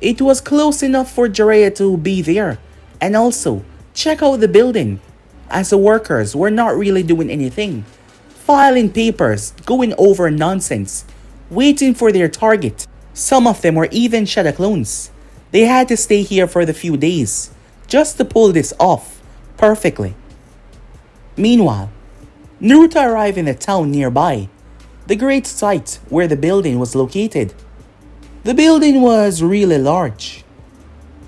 it was close enough for Jiraiya to be there and also check out the building, as the workers were not really doing anything, filing papers, going over nonsense, waiting for their target. Some of them were even shadow clones. They had to stay here for the few days just to pull this off perfectly. Meanwhile, Naruto arrived in the town nearby, the great site where the building was located. The building was really large.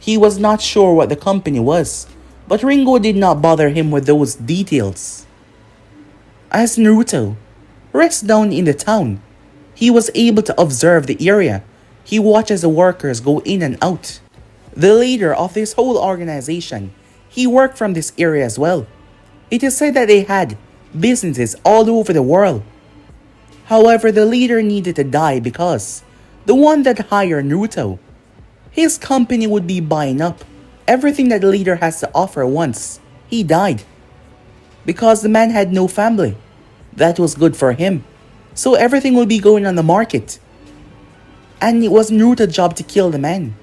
He was not sure what the company was, but Ringo did not bother him with those details. As Naruto rests down in the town, he was able to observe the area. He watches the workers go in and out. The leader of this whole organization, he worked from this area as well. It is said that they had businesses all over the world. However, the leader needed to die because the one that hired Naruto, his company would be buying up everything that the leader has to offer once he died. Because the man had no family. That was good for him. So everything would be going on the market. And it was Naruto's job to kill the man.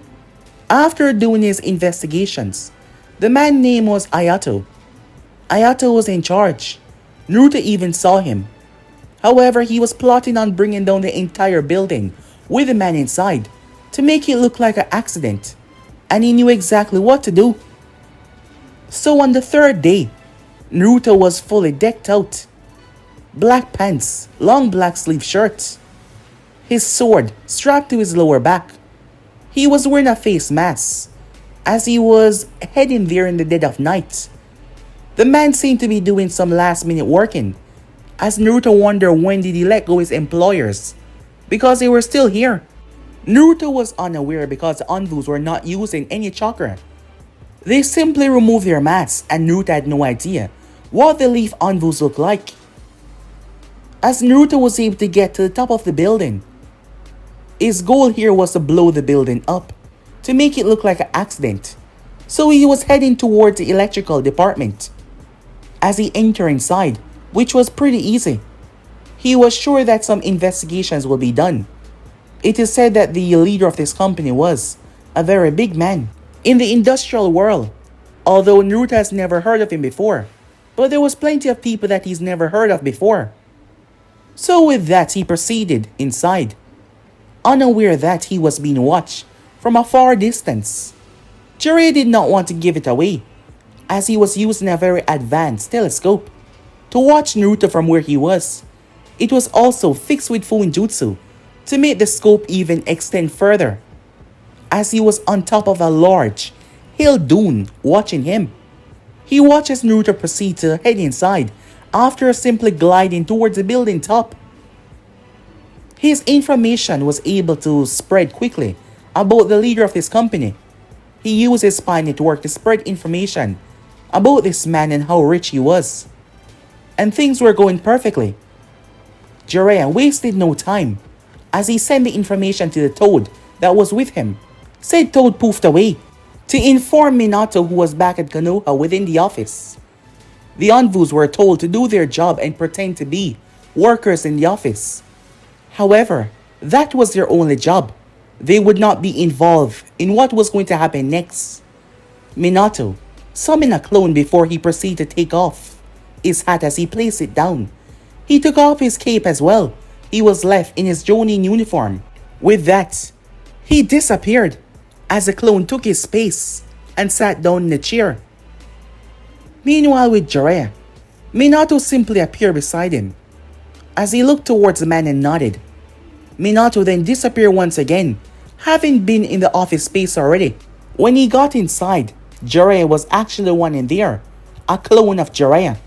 After doing his investigations, the man's name was Ayato. Ayato was in charge. Naruto even saw him. However, he was plotting on bringing down the entire building with the man inside to make it look like an accident. And he knew exactly what to do. So on the third day, Naruto was fully decked out. Black pants, long black sleeve shirt. His sword strapped to his lower back. He was wearing a face mask as he was heading there in the dead of night. The man seemed to be doing some last minute working, as Naruto wondered when did he let go his employers, because they were still here. Naruto was unaware because the envoys were not using any chakra. They simply removed their masks and Naruto had no idea what the leaf envoys looked like. As Naruto was able to get to the top of the building, his goal here was to blow the building up, to make it look like an accident. So he was heading towards the electrical department. As he entered inside, which was pretty easy, he was sure that some investigations will be done. It is said that the leader of this company was a very big man in the industrial world, although Naruto has never heard of him before, but there was plenty of people that he's never heard of before. So with that, he proceeded inside, unaware that he was being watched from a far distance. Jiraiya did not want to give it away, as he was using a very advanced telescope to watch Naruto from where he was. It was also fixed with Fuinjutsu to make the scope even extend further, as he was on top of a large hill dune watching him. He watches Naruto proceed to head inside after simply gliding towards the building top. His information was able to spread quickly about the leader of this company. He used his spy network to spread information about this man and how rich he was. And things were going perfectly. Jiraiya wasted no time as he sent the information to the Toad that was with him. Said Toad poofed away to inform Minato, who was back at Konoha within the office. The envoys were told to do their job and pretend to be workers in the office. However, that was their only job. They would not be involved in what was going to happen next. Minato summoned a clone before he proceeded to take off his hat as he placed it down. He took off his cape as well. He was left in his Jonin uniform. With that, he disappeared as the clone took his space and sat down in a chair. Meanwhile with Jiraiya, Minato simply appeared beside him. As he looked towards the man and nodded, Minato then disappeared once again, having been in the office space already. When he got inside, Jiraiya was actually the one in there, a clone of Jiraiya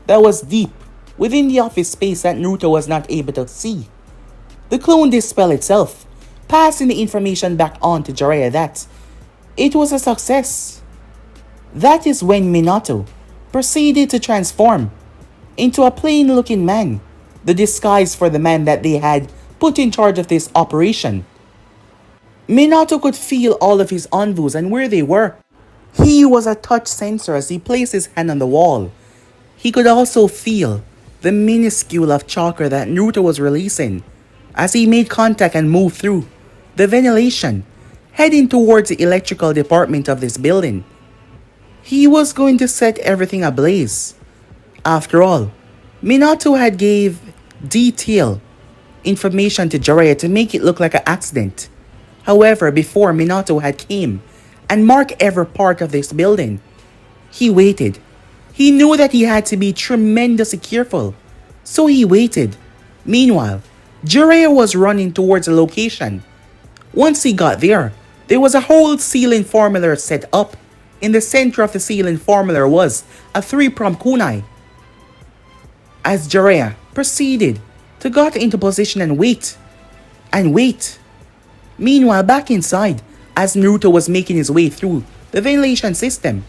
that was deep within the office space that Naruto was not able to see. The clone dispelled itself, passing the information back on to Jiraiya that it was a success. That is when Minato proceeded to transform into a plain-looking man, the disguise for the man that they had put in charge of this operation. Minato could feel all of his envoys and where they were. He was a touch sensor as he placed his hand on the wall. He could also feel the minuscule of chakra that Naruto was releasing as he made contact and moved through the ventilation, heading towards the electrical department of this building. He was going to set everything ablaze. After all, Minato had gave detailed information to Jiraiya to make it look like an accident. However, before Minato had came and marked every part of this building, he waited. He knew that he had to be tremendously careful, so he waited. Meanwhile, Jiraiya was running towards the location. Once he got there was a whole ceiling formula set up. In the center of the ceiling formula was a 3-pronged kunai. As Jiraiya proceeded to get into position and wait. Meanwhile, back inside, as Naruto was making his way through the ventilation system,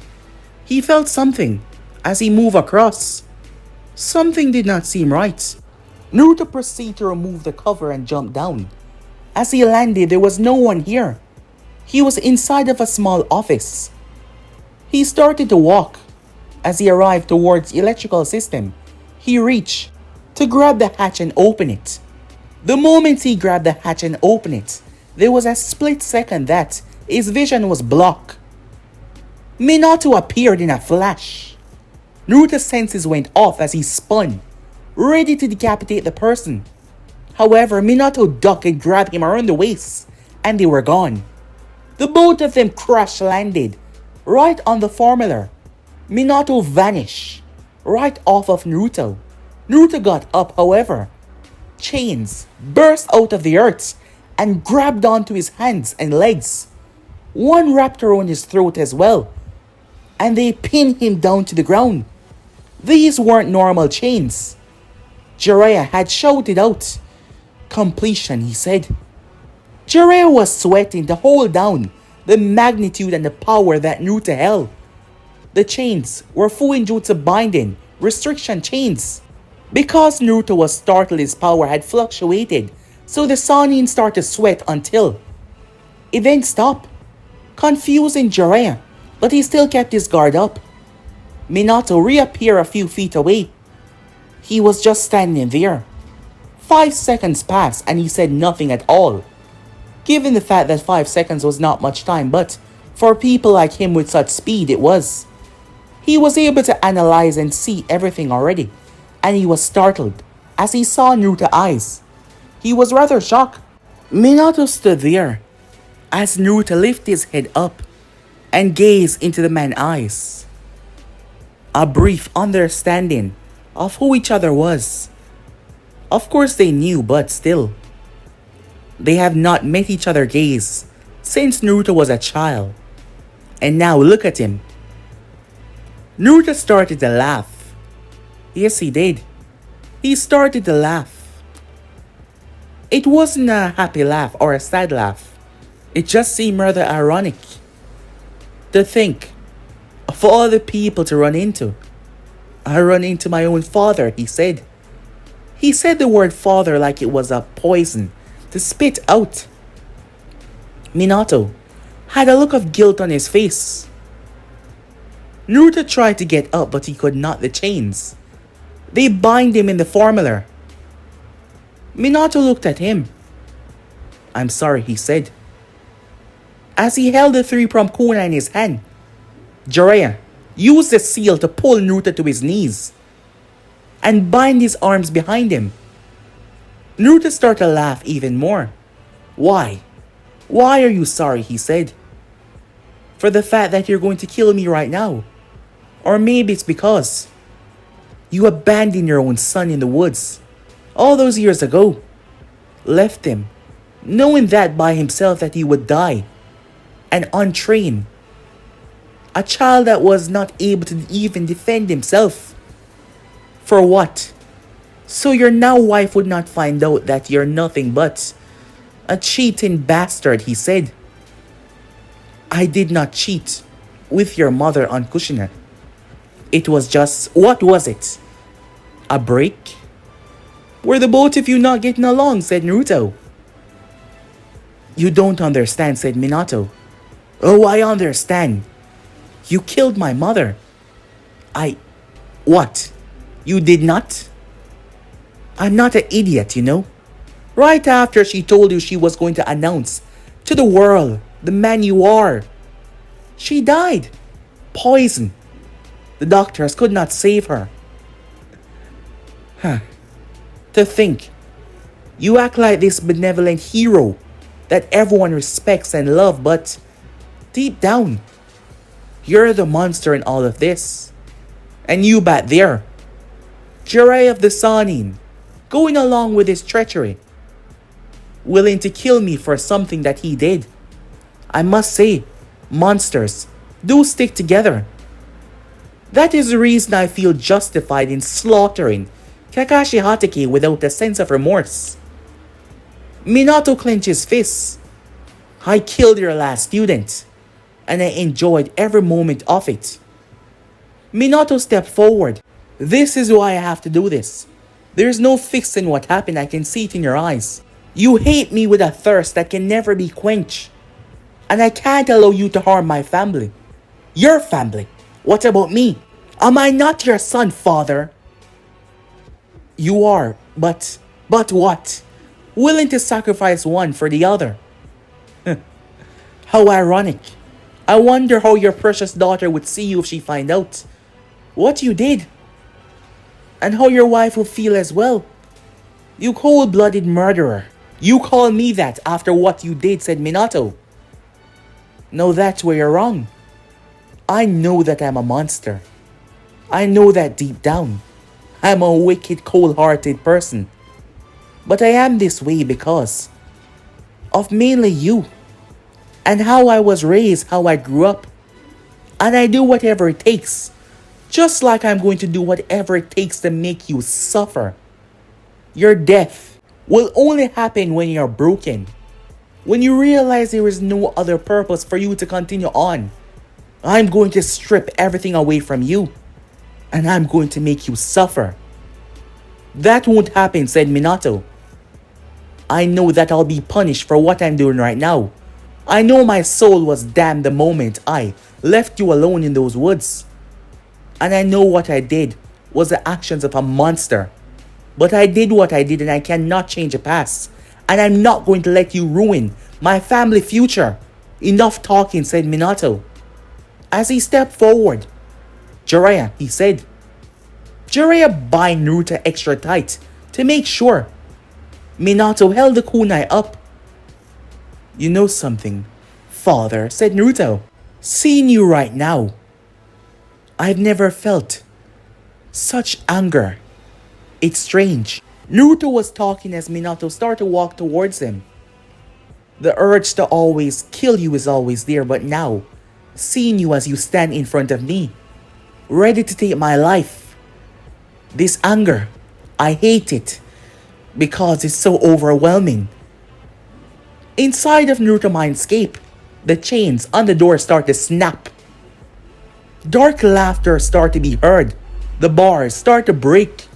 he felt something as he moved across. Something did not seem right. Naruto proceeded to remove the cover and jump down. As he landed, there was no one here. He was inside of a small office. He started to walk. As he arrived towards the electrical system, he reached to grab the hatch and open it. The moment he grabbed the hatch and opened it, there was a split second that his vision was blocked. Minato appeared in a flash. Naruto's senses went off as he spun, ready to decapitate the person. However, Minato ducked and grabbed him around the waist, and they were gone. The both of them crash-landed right on the formula. Minato vanished right off of Naruto. Naruto got up, however. Chains burst out of the earth and grabbed onto his hands and legs. One wrapped around his throat as well, and they pinned him down to the ground. These weren't normal chains. Jiraiya had shouted out, "Completion," he said. Jiraiya was sweating to hold down the magnitude and the power that Naruto held. The chains were Fuinjutsu binding, restriction chains. Because Naruto was startled, his power had fluctuated, so the Sannin started to sweat until it then stopped, confusing Jiraiya, but he still kept his guard up. Minato reappeared a few feet away. He was just standing there. 5 seconds passed and he said nothing at all. Given the fact that 5 seconds was not much time, but for people like him with such speed it was. He was able to analyze and see everything already, and he was startled as he saw Naruto's eyes. He was rather shocked. Minato stood there as Naruto lifted his head up and gazed into the man's eyes. A brief understanding of who each other was. Of course they knew, but still. They have not met each other gaze since Naruto was a child. And now look at him. Naruto started to laugh. Yes, he did. He started to laugh. It wasn't a happy laugh or a sad laugh. It just seemed rather ironic. To think of all the people to run into. I run into my own father, he said. He said the word father like it was a poison to spit out. Minato had a look of guilt on his face. Naruto tried to get up, but he could not. The chains. They bind him in the formula. Minato looked at him. I'm sorry, he said. As he held the three-pronged kunai in his hand, Jiraiya used the seal to pull Naruto to his knees and bind his arms behind him. Naruto started to laugh even more. Why? Why are you sorry, he said. For the fact that you're going to kill me right now. Or maybe it's because you abandoned your own son in the woods all those years ago. Left him, knowing that by himself that he would die. And untrained. A child that was not able to even defend himself. For what? So your now wife would not find out that you're nothing but a cheating bastard, he said. I did not cheat with your mother on Kushina. It was just, what was it? A break? Were the both of you not getting along, said Naruto. You don't understand, said Minato. Oh, I understand. You killed my mother. What? You did not? I'm not an idiot, you know. Right after she told you she was going to announce to the world the man you are, she died. Poison. The doctors could not save her. To think, you act like this benevolent hero that everyone respects and loves, but deep down, you're the monster in all of this. And you back there, Jiraiya of the Sannin, going along with his treachery, willing to kill me for something that he did. I must say, monsters do stick together. That is the reason I feel justified in slaughtering Kakashi Hatake without a sense of remorse. Minato clenched his fists. I killed your last student, and I enjoyed every moment of it. Minato stepped forward. This is why I have to do this. There's no fixing what happened, I can see it in your eyes. You hate me with a thirst that can never be quenched. And I can't allow you to harm my family. Your family. What about me? Am I not your son, father? You are, but what? Willing to sacrifice one for the other. How ironic. I wonder how your precious daughter would see you if she find out what you did. And how your wife will feel as well. You cold-blooded murderer. You call me that after what you did, said Minato. No, that's where you're wrong. I know that I'm a monster. I know that deep down. I'm a wicked, cold-hearted person. But I am this way because of mainly you. And how I was raised, how I grew up. And I do whatever it takes. Just like I'm going to do whatever it takes to make you suffer. Your death will only happen when you're broken. When you realize there is no other purpose for you to continue on. I'm going to strip everything away from you. And I'm going to make you suffer. That won't happen, said Minato. I know that I'll be punished for what I'm doing right now. I know my soul was damned the moment I left you alone in those woods. And I know what I did was the actions of a monster. But I did what I did and I cannot change the past. And I'm not going to let you ruin my family future. Enough talking, said Minato. As he stepped forward, Jiraiya, he said. Jiraiya bind Naruto extra tight to make sure. Minato held the kunai up. You know something, father, said Naruto. Seeing you right now, I've never felt such anger. It's strange. Naruto was talking as Minato started to walk towards him. The urge to always kill you is always there, but now, seeing you as you stand in front of me, ready to take my life, this anger, I hate it. because it's so overwhelming. Inside of Naruto Mindscape, the chains on the door start to snap. Dark laughter start to be heard. The bars start to break.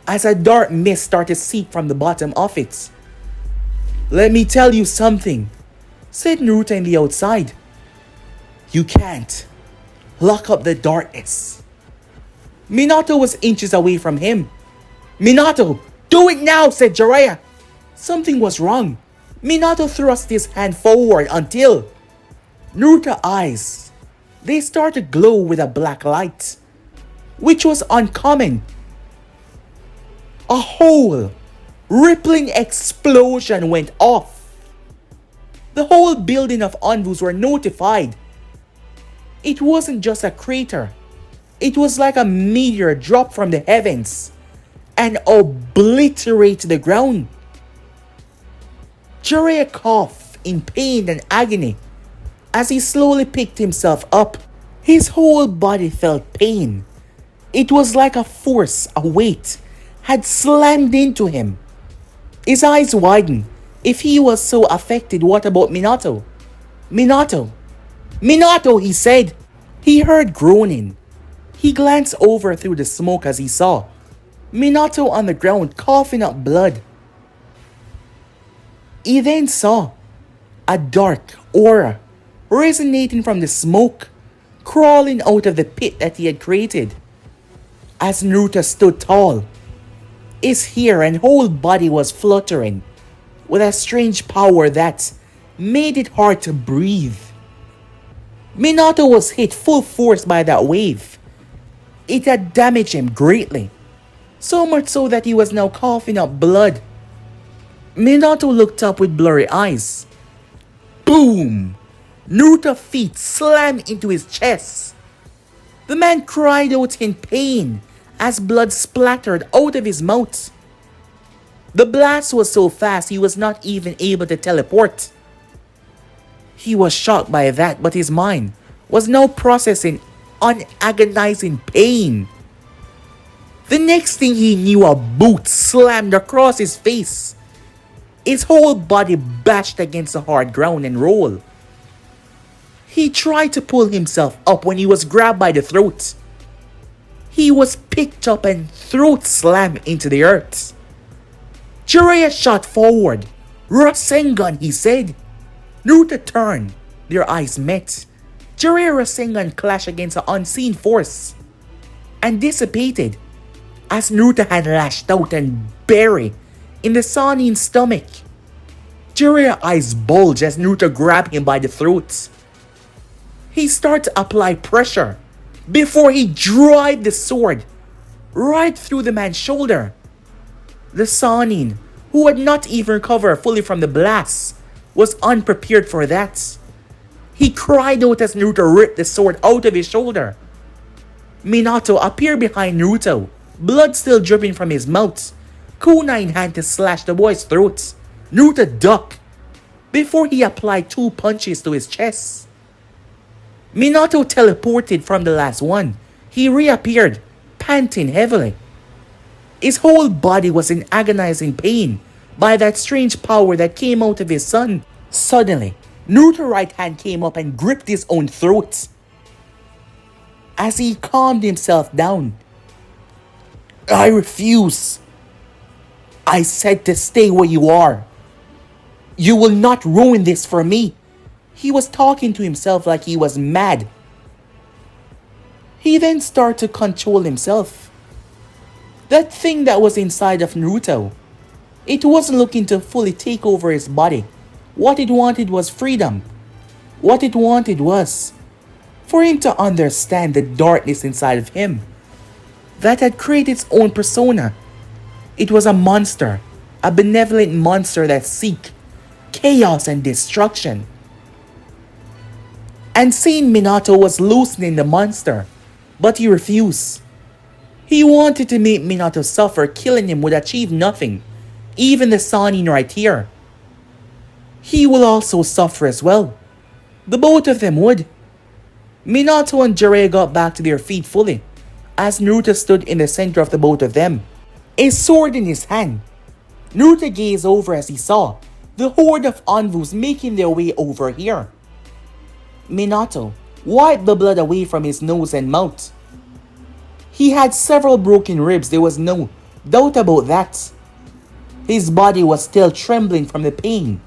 As a dark mist start to seep from the bottom of it. "Let me tell you something," said Naruto in the outside. "You can't. Lock up the darkness." Minato was inches away from him. "Minato, do it now," said Jiraiya. Something was wrong. Minato thrust his hand forward until Naruto's eyes, they started to glow with a black light, which was uncommon. A whole rippling explosion went off. The whole building of Anvus were notified. It wasn't just a crater. It was like a meteor dropped from the heavens and obliterated the ground. Jiraiya coughed in pain and agony as he slowly picked himself up. His whole body felt pain. It was like a force, a weight, had slammed into him. His eyes widened. If he was so affected, what about Minato? "Minato! Minato!" he said. He heard groaning. He glanced over through the smoke as he saw Minato on the ground coughing up blood. He then saw a dark aura resonating from the smoke, crawling out of the pit that he had created. As Naruto stood tall, his hair and whole body was fluttering with a strange power that made it hard to breathe. Minato was hit full force by that wave. It had damaged him greatly, so much so that he was now coughing up blood. Minato looked up with blurry eyes. Boom! Naruto's feet slammed into his chest. The man cried out in pain as blood splattered out of his mouth. The blast was so fast he was not even able to teleport. He was shocked by that, but his mind was now processing agonizing pain. The next thing he knew, a boot slammed across his face. His whole body bashed against the hard ground and rolled. He tried to pull himself up when he was grabbed by the throat. He was picked up and throat slammed into the earth. Jiraiya shot forward. "Rasengan," he said. Naruto turned. Their eyes met. Jiraiya Rasengan clashed against an unseen force and dissipated as Naruto had lashed out and buried in the Sanin's stomach. Jiraiya's eyes bulged as Naruto grabbed him by the throat. He started to apply pressure before he drove the sword right through the man's shoulder. The Sanin, who had not even recovered fully from the blast, was unprepared for that. He cried out as Naruto ripped the sword out of his shoulder. Minato appeared behind Naruto, blood still dripping from his mouth, kunai in hand to slash the boy's throat. Naruto ducked before he applied 2 punches to his chest. Minato teleported from the last one. He reappeared, panting heavily. His whole body was in agonizing pain by that strange power that came out of his son. Suddenly, Naruto's right hand came up and gripped his own throat. As he calmed himself down, "I refuse. I said to stay where you are. You will not ruin this for me." He was talking to himself like he was mad. He then started to control himself. That thing that was inside of Naruto, it wasn't looking to fully take over his body. What it wanted was freedom. What it wanted was for him to understand the darkness inside of him that had created its own persona. It was a monster, a benevolent monster that seeks chaos and destruction. And seeing Minato was loosening the monster, but he refused. He wanted to make Minato suffer. Killing him would achieve nothing, even the Sanin right here. He will also suffer as well. The both of them would. Minato and Jiraiya got back to their feet fully, as Naruto stood in the center of the both of them. a sword in his hand. Naruto gazed over as he saw the horde of Anvus making their way over here. Minato wiped the blood away from his nose and mouth. He had several broken ribs, there was no doubt about that. His body was still trembling from the pain.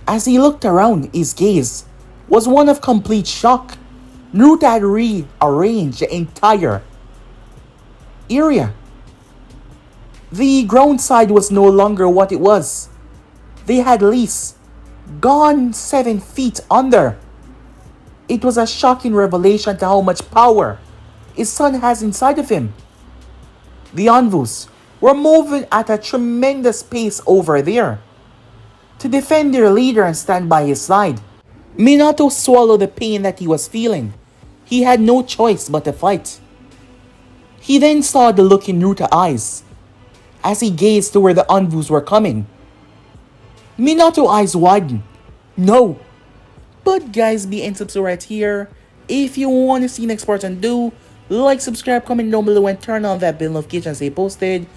As he looked around, his gaze was one of complete shock. Naruto had rearranged the entire area. The ground side was no longer what it was. They had at least gone 7 feet under. It was a shocking revelation to how much power his son has inside of him. The Anvus were moving at a tremendous pace over there to defend their leader and stand by his side. Minato swallowed the pain that he was feeling. He had no choice but to fight. He then saw the look in Naruto's eyes as he gazed to where the Anvus were coming. Minato's eyes widened. No. But guys, be and subscribe right here. If you want to see next part and do, like, subscribe, comment down below, and turn on that bell notification as they posted.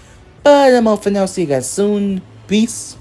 But I'm out for now. See you guys soon. Peace.